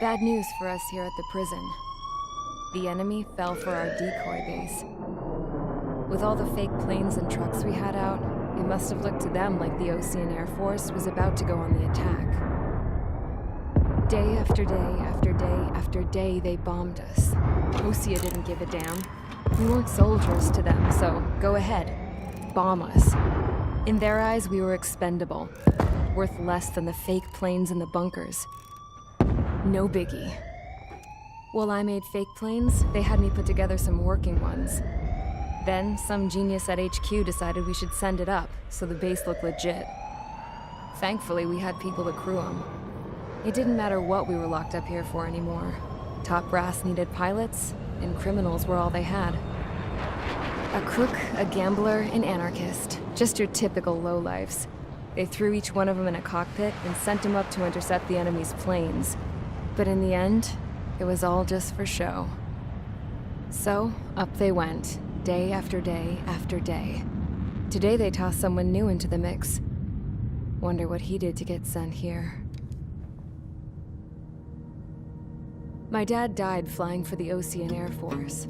Bad news for us here at the prison. The enemy fell for our decoy base. With all the fake planes and trucks we had out, it must have looked to them like the Ocean Air Force was about to go on the attack. Day after day after day after day, they bombed us. Osea didn't give a damn. We weren't soldiers to them, so go ahead. Bomb us. In their eyes, we were expendable. Worth less than the fake planes in the bunkers. No biggie. While I made fake planes, they had me put together some working ones. Then, some genius at HQ decided we should send it up, so the base looked legit. Thankfully, we had people to crew them. It didn't matter what we were locked up here for anymore. Top brass needed pilots, and criminals were all they had. A crook, a gambler, an anarchist. Just your typical lowlifes. They threw each one of them in a cockpit and sent them up to intercept the enemy's planes. But in the end, it was all just for show. So, up they went, day after day after day. Today they tossed someone new into the mix. Wonder what he did to get sent here. My dad died flying for the Ocean Air Force.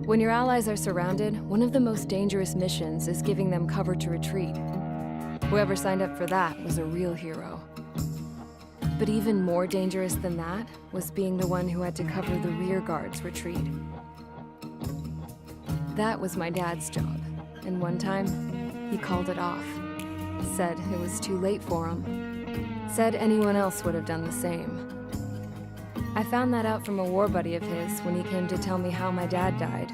When your allies are surrounded, one of the most dangerous missions is giving them cover to retreat. Whoever signed up for that was a real hero. But even more dangerous than that was being the one who had to cover the rear guard's retreat. That was my dad's job, and one time, he called it off. Said it was too late for him. Said anyone else would have done the same. I found that out from a war buddy of his when he came to tell me how my dad died.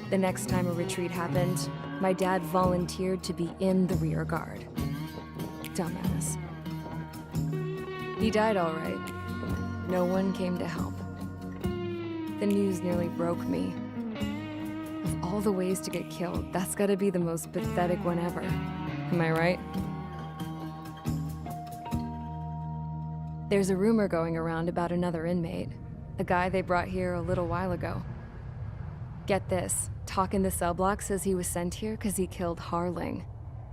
The next time a retreat happened, my dad volunteered to be in the rear guard. Dumbass. He died all right. No one came to help. The news nearly broke me. Of all the ways to get killed, that's gotta be the most pathetic one ever. Am I right? There's a rumor going around about another inmate. A guy they brought here a little while ago. Get this, talk in the cell block says he was sent here because he killed Harling,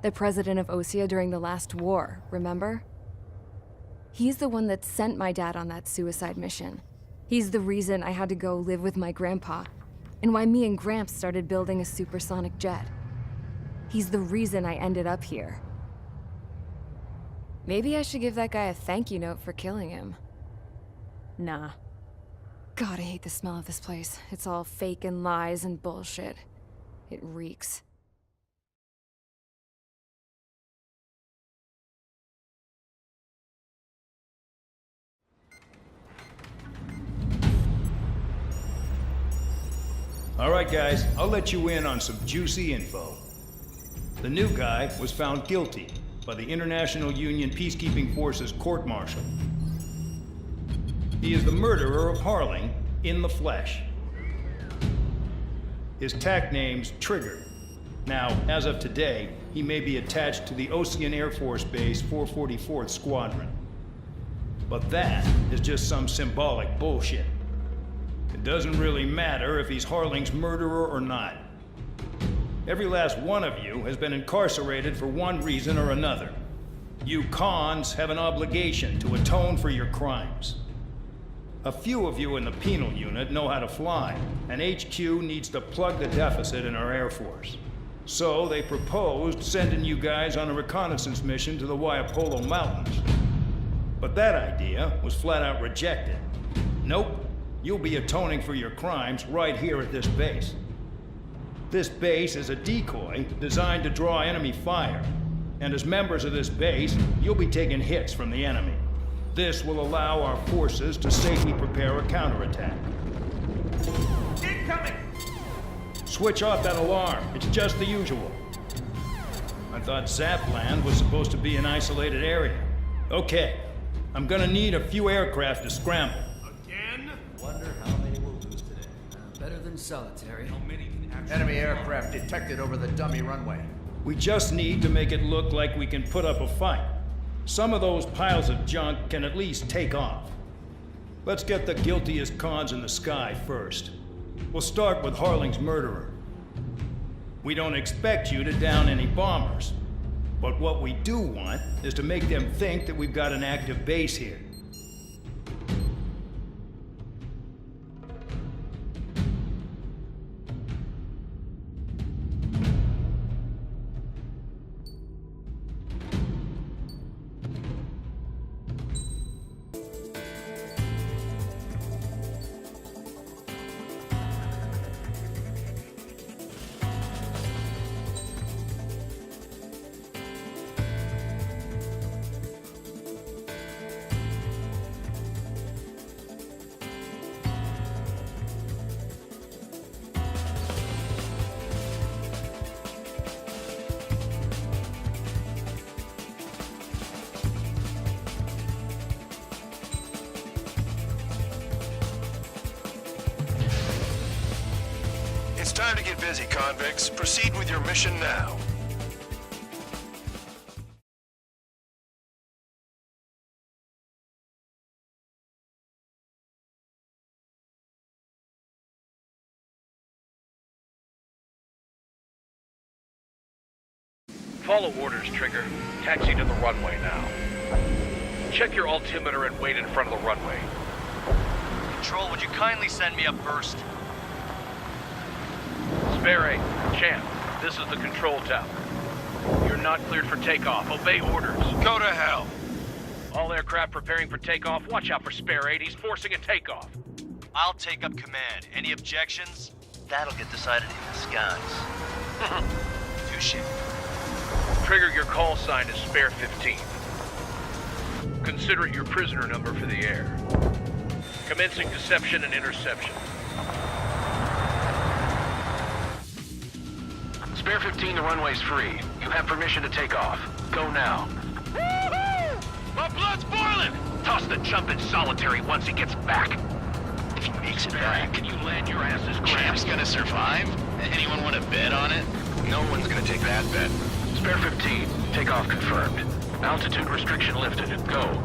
the president of Osea during the last war, remember? He's the one that sent my dad on that suicide mission. He's the reason I had to go live with my grandpa, and why me and Gramps started building a supersonic jet. He's the reason I ended up here. Maybe I should give that guy a thank you note for killing him. Nah. God, I hate the smell of this place. It's all fake and lies and bullshit. It reeks. All right, guys, I'll let you in on some juicy info. The new guy was found guilty by the International Union Peacekeeping Forces court-martial. He is the murderer of Harling in the flesh. His TAC name's Trigger. Now, as of today, he may be attached to the Ocean Air Force Base 444th Squadron. But that is just some symbolic bullshit. It doesn't really matter if he's Harling's murderer or not. Every last one of you has been incarcerated for one reason or another. You cons have an obligation to atone for your crimes. A few of you in the penal unit know how to fly, and HQ needs to plug the deficit in our Air Force. So they proposed sending you guys on a reconnaissance mission to the Waiapolo Mountains. But that idea was flat out rejected. Nope, you'll be atoning for your crimes right here at this base. This base is a decoy designed to draw enemy fire. And as members of this base, you'll be taking hits from the enemy. This will allow our forces to safely prepare a counterattack. Incoming! Switch off that alarm. It's just the usual. I thought Zapland was supposed to be an isolated area. Okay, I'm gonna need a few aircraft to scramble. Again? Wonder how many we'll lose today. Better than solitary. How many can actually... Enemy aircraft detected over the dummy runway. We just need to make it look like we can put up a fight. Some of those piles of junk can at least take off. Let's get the guiltiest cons in the sky first. We'll start with Harling's murderer. We don't expect you to down any bombers. But what we do want is to make them think that we've got an active base here. get busy, convicts. Proceed with your mission now. Follow orders, Trigger. Taxi to the runway now. Check your altimeter and wait in front of the runway. Control, would you kindly send me up first? Spare 8, Champ, this is the control tower. You're not cleared for takeoff. Obey orders. Go to hell. All aircraft preparing for takeoff. Watch out for Spare 8. He's forcing a takeoff. I'll take up command. Any objections? That'll get decided in the skies. Touche. Trigger, your call sign is Spare 15. Consider it your prisoner number for the air. Commencing deception and interception. Spare 15, the runway's free. You have permission to take off. Go now. Woohoo! My blood's boiling! Toss the chump in solitary once he gets back. If he makes it back, Can you land your asses Champ's grabbed? gonna survive? Anyone want to bet on it? No one's gonna take that bet. Spare 15, takeoff confirmed. Altitude restriction lifted. Go.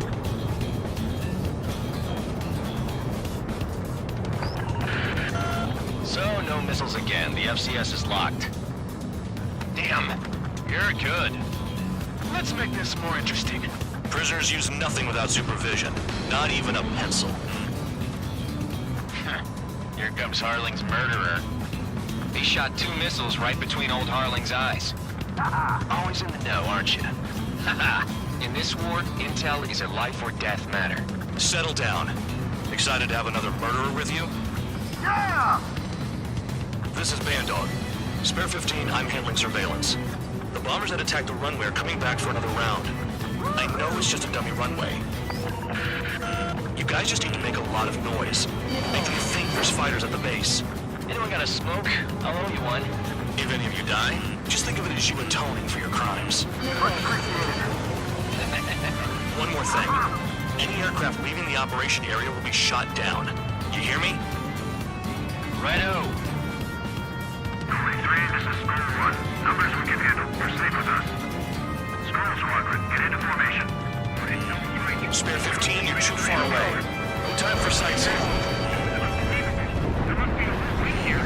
So, no missiles again. The FCS is locked. Damn, you're good. Let's make this more interesting. Prisoners use nothing without supervision. Not even a pencil. Here comes Harling's murderer. He shot 2 missiles right between old Harling's eyes. Always in the know, aren't you? In this war, intel is a life or death matter. Settle down. Excited to have another murderer with you? Yeah! This is Bandog. Spare 15, I'm handling surveillance. The bombers that attacked the runway are coming back for another round. I know it's just a dummy runway. You guys just need to make a lot of noise. Make them think there's fighters at the base. Anyone got a smoke? I'll owe you one. If any of you die, just think of it as you atoning for your crimes. One more thing. Any aircraft leaving the operation area will be shot down. You hear me? Righto. 23, this is Squirrel 1. Numbers we can handle. You're safe with us. Squirrel Squadron, get into formation. Spare 15, you're too far away. No time for sightseeing. There must be a way here.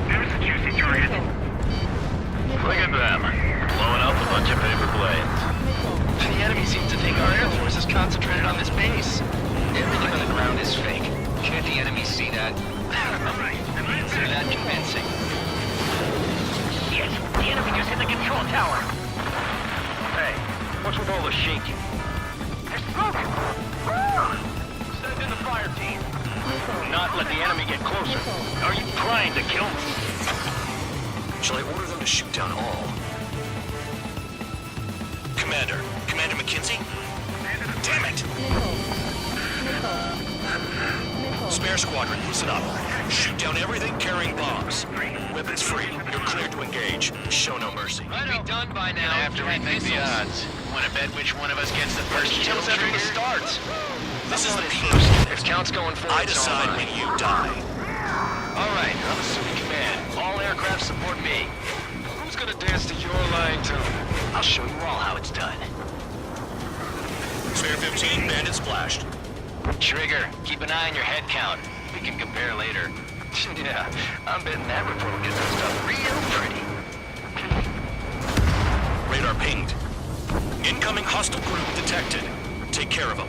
There's a juicy target. Look at them. Blowing up a bunch of paper planes. The enemy seems to think our air force is concentrated on this base. Everything on the ground is fake. Can't the enemy see that? Consider that convincing. Yes, the enemy just hit the control tower. Hey, what's with all the shaking? There's smoke! Send in the fire team. Do not let the enemy get closer. Are you trying to kill me? Shall I order them to shoot down all? Commander McKinsey? Damn it! Spare squadron, listen up. Shoot down everything carrying bombs. Weapons free. You're cleared to engage. Show no mercy. Be done by now. After we think the odds. Want to bet which one of us gets the first kill? Tell us after Trigger? it starts. This is the close. If count's going forward, I decide when you die. All right, I'm assuming command. All aircraft support me. Who's gonna dance to your line tune? I'll show you all how it's done. Spare 15, bandit splashed. Trigger, keep an eye on your head count. We can compare later. Yeah, I'm betting that report will get that stuff real pretty. Radar pinged. Incoming hostile group detected. Take care of them.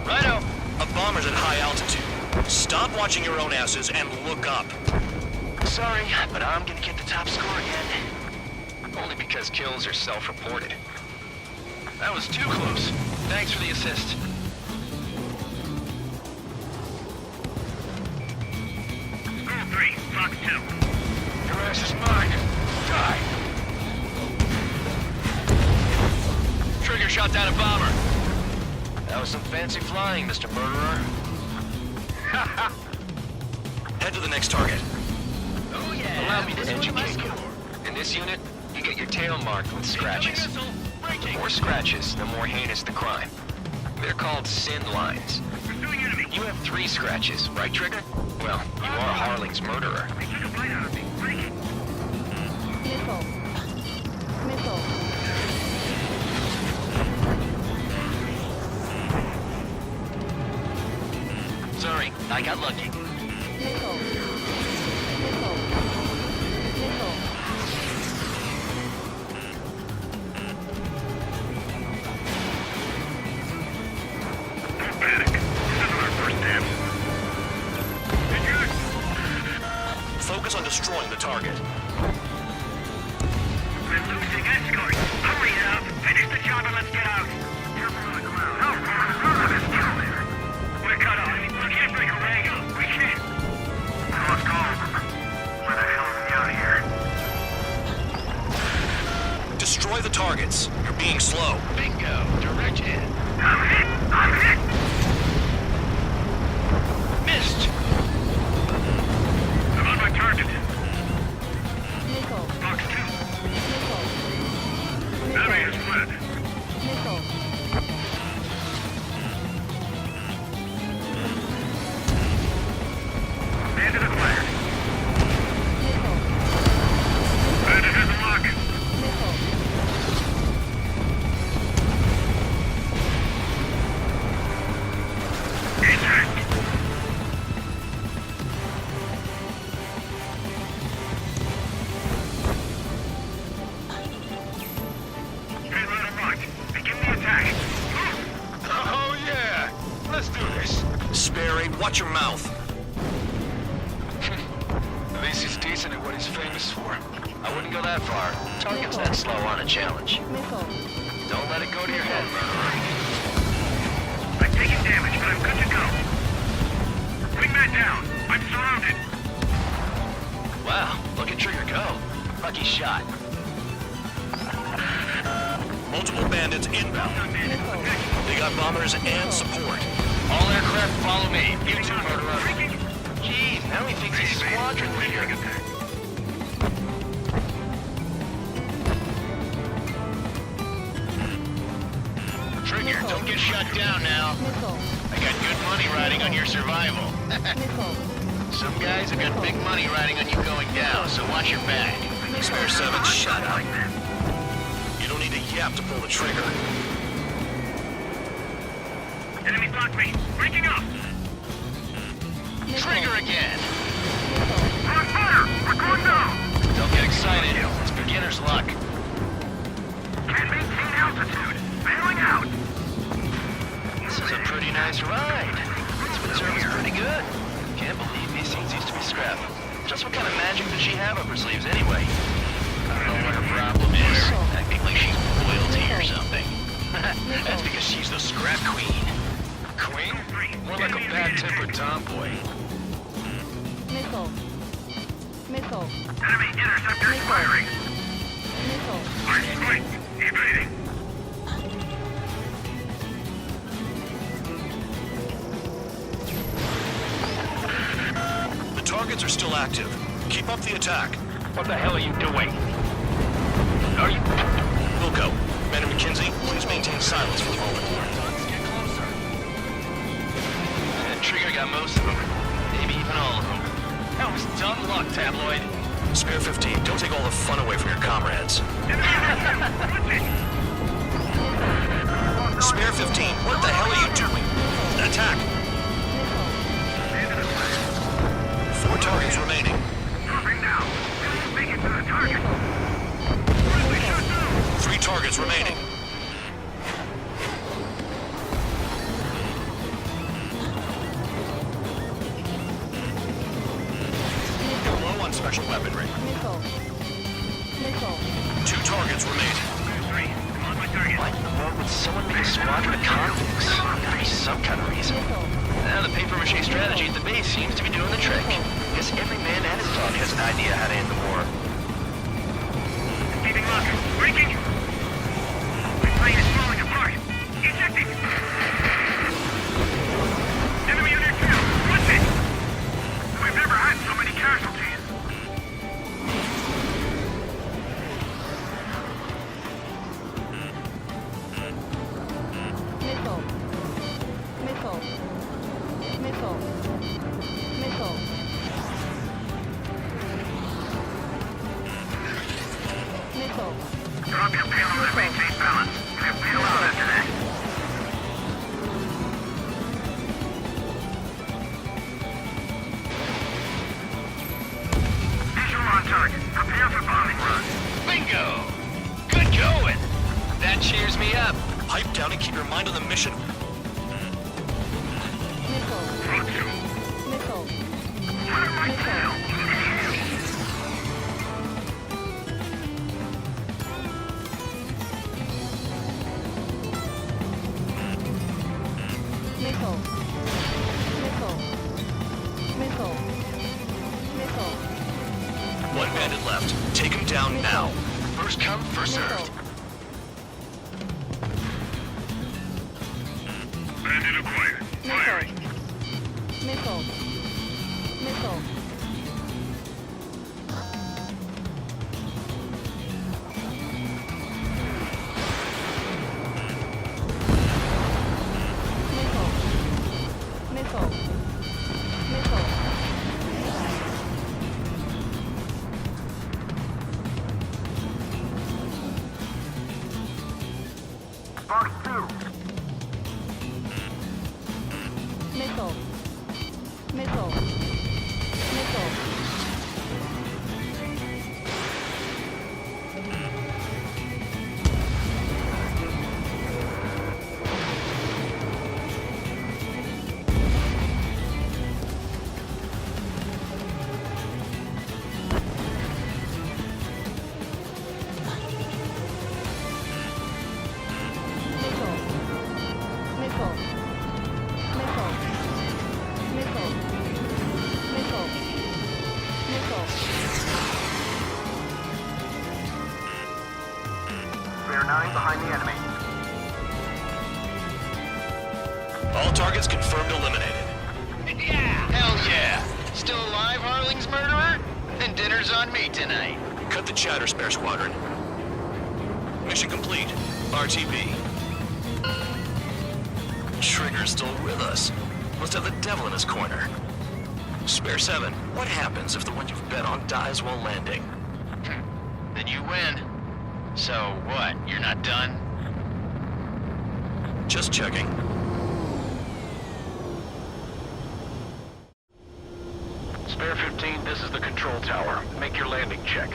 Righto. A bomber's at high altitude. Stop watching your own asses and look up. Sorry, but I'm gonna get the top score again. Only because kills are self-reported. That was too close. Thanks for the assist. Squirrel 3, Fox 2. Your ass is mine. Die. Trigger shot down a bomber. That was some fancy flying, Mr. Murderer. Head to the next target. Oh yeah. Allow me to educate you. In this unit, you get your tail marked with scratches. The more scratches, the more heinous the crime. They're called sin lines. Pursuing enemy. You have 3 scratches, right, Trigger? Well, you are Harling's murderer. They took a bite out of me. Break it. Missile. Missile. Sorry, I got lucky. Missile. Missile. Missile. Don't panic. This isn't our first dance. Focus on destroying the target. We're losing escort. Hurry up. Finish the job and let's get out. Careful on the ground. No, what is down there? We're cut off. We can't break a leg. We can't. We lost all of them. Where the hell are we out of here? Destroy the targets. You're being slow. Bingo! Direct hit. I'm hit. I'm hit. Missed! I'm on my target. Missile. Box 2. Missile. Enemy has fled. Missile. Bandit acquired. Missile. Bandit has a lock. Missile. Eject. Payload unlocked. Begin the attack. Oh, yeah. Let's do this. Sperry, watch your mouth. At least he's decent at what he's famous for. I wouldn't go that far. Target's that slow on a challenge. Missile. Don't let it go to your head, murderer. I'm taking damage, but I'm good to go. Wingman down. I'm surrounded. Wow, look at Trigger go. Lucky shot. Multiple bandits inbound. They got bombers and support. All aircraft follow me. You too, murderer. Jeez, now he thinks he's squadron leader. Trigger, don't get shut down now. Missile. I got good money riding on your survival. Missile. Some guys have got big money riding on you going down, so watch your back. Spare 7, shut up. You don't need a yap to pull the trigger. Enemy blocked me. Breaking up. Trigger again. We're on fire. We're going down. Don't get excited. It's beginner's luck. Can't maintain altitude. Bailing out. This is a pretty nice ride. This wind service pretty good. Can't believe these seats used to be scrapped. Just what kind of magic does she have up her sleeves anyway? I don't know what her problem is. Acting like she's royalty or something. That's because she's the scrap queen. Queen? More like a bad-tempered tomboy. Missile. Missile. Enemy interceptors firing. Missile. Our strike. Evading. The targets are still active. Keep up the attack. What the hell are you doing? Are you... Wilco, Commander McKenzie, please maintain silence for the moment. Get closer. That Trigger got most of them. Maybe even all of them. That was dumb luck, Tabloid. Spare 15, don't take all the fun away from your comrades. Spare 15, what the hell are you doing? Attack! 4 targets remaining. Dropping now. Make it to the target. 3 targets remaining. You're low on special weaponry. Missile. Missile. 2 targets remaining. 3. I'm on my target. Why in the world would someone make a squadron of convicts? Gotta be some kind of reason. Now the papier-mâché strategy at the base seems to be doing the trick. Guess every man and his dog has an idea how to end the war. Keeping lock. Breaking. My plane is falling apart. Ejecting. Enemy unit 2. What's it? We've never had so many casualties. Missile. Missile. Drop your payload and maintain balance. Clear payload after that. Visual on target. Prepare for bombing run. Bingo! Good going! That cheers me up. Pipe down and keep your mind on the mission. Front two. Fire right tail. One bandit left. Take him down now. First come, first served. Bandit acquired. Firing. Box two. Bear 9 behind the enemy. All targets confirmed eliminated. Yeah! Hell yeah! Still alive, Harling's murderer? Then dinner's on me tonight. Cut the chatter, Spare Squadron. Mission complete. RTB. Trigger's still with us. Must have the devil in his corner. Spare 7, what happens if the one you've bet on dies while landing? Then you win. So what, you're not done? Just checking. Spare 15, this is the control tower. Make your landing check.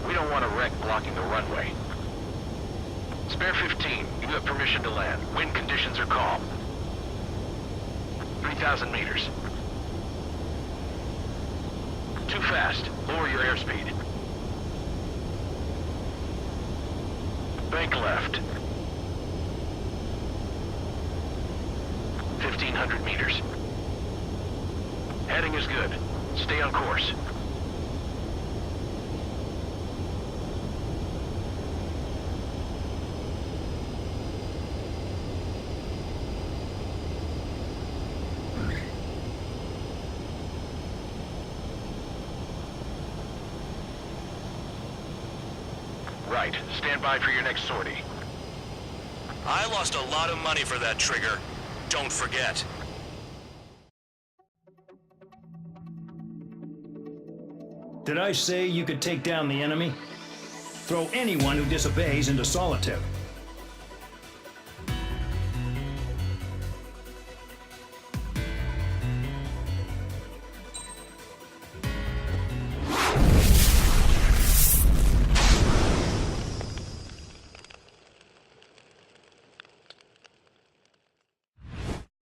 We don't want a wreck blocking the runway. Spare 15, you have permission to land. Wind conditions are calm. 3,000 meters. Too fast. Lower your airspeed. Bank left. 1,500 meters. Heading is good. Stay on course. Right. Stand by for your next sortie. I lost a lot of money for that trigger. Don't forget. Did I say you could take down the enemy? Throw anyone who disobeys into solitary.